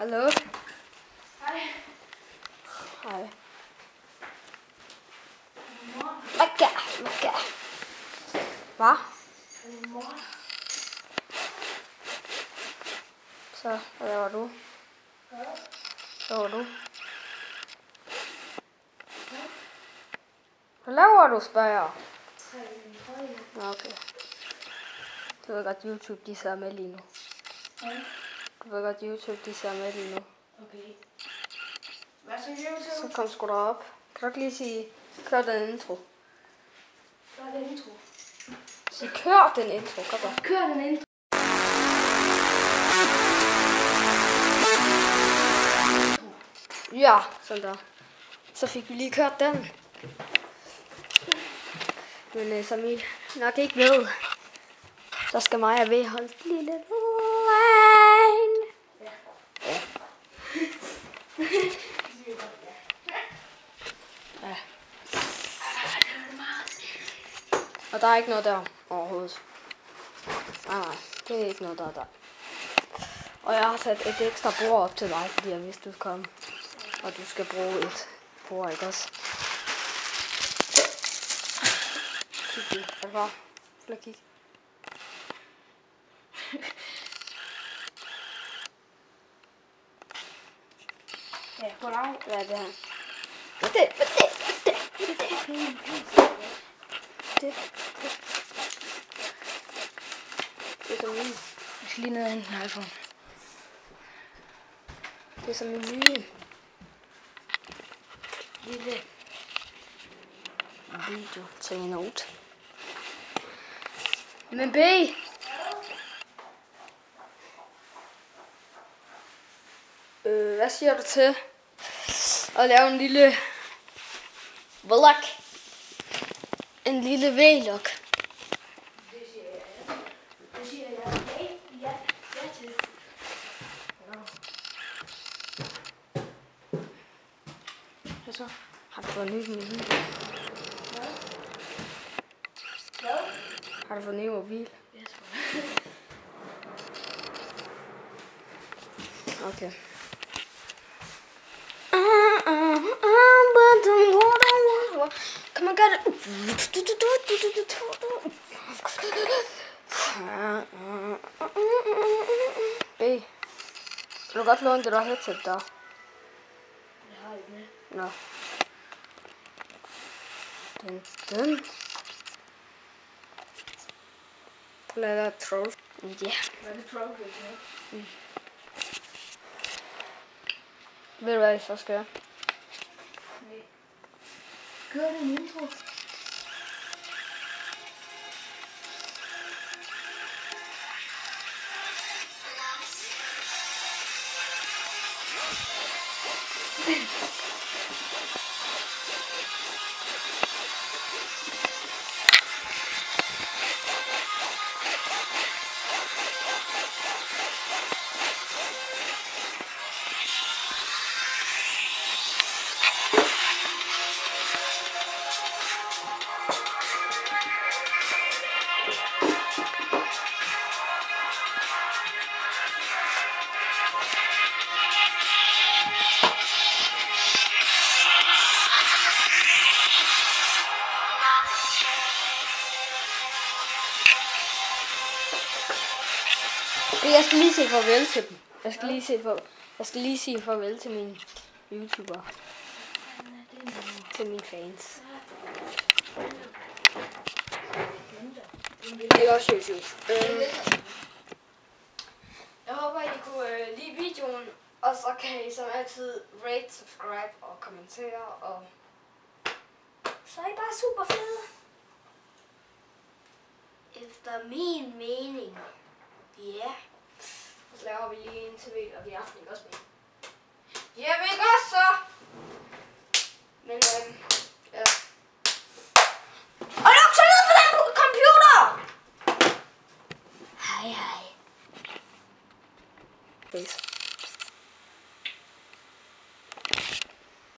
Hallo? Hej. Hej. Mor. Hvad? Hvad? Mor. Så, hvad laver du? Hvad? Hvad laver du? Hvad laver du, spørger jeg? Nå, okay. Du ved godt, YouTube de ser med lige nu. Ja. Du ved godt, YouTube de ser med lige nu. Okay. Hvad så YouTube? Så kom sgu derop. Kan du ikke lige sige, kør den intro? Hvad er det intro? Sig, kør den intro, kom så. Kør den intro. Ja, sådan der. Så fik vi lige kørt den. Men som I nok ikke ved, så skal mig og V holde et lille line. Ja. Ja. Og der er ikke noget der overhovedet. Nej, det er ikke noget der. Og jeg har sat et ekstra bord op til dig, fordi jeg vidste, du ville komme. Og du skal bruge et bord, ikke også? Kig lige. Er det bare? Lad kigge. Ja, goddag. Hvad er det her? Det er som min. Jeg skal lige ned og hente en iPhone. Det er som min nye. Lille video til en note. Men B. Hvad siger du til at lave en lille vlog? En lille vlog. Det siger jeg ja. Det siger jeg ja til. Hvad så? Har du fået en ny mobil? Hvad? Har du fået en ny mobil? Ja, tror jeg. Okay. Come on, get it. B. Kan du godt låne det der headset der? Jeg har ikke med. Nå. Den. Lad dig troll. Ja. Hvad er det progress med? Ved du hvad jeg så skal gøre? Nej. Kør den intro. Jeg skal lige sige farvel til dem. Jeg skal lige sige farvel til mine YouTubere. Til mine fans. Det er også YouTube. Jeg håber, I kunne lide videoen. Og så kan I som altid rate, subscribe og kommentere. Og så er I bare super fede. Efter min mening. Ja. Og så laver vi lige en til og vi aften ikke også med. Ja, men ikke også så. Men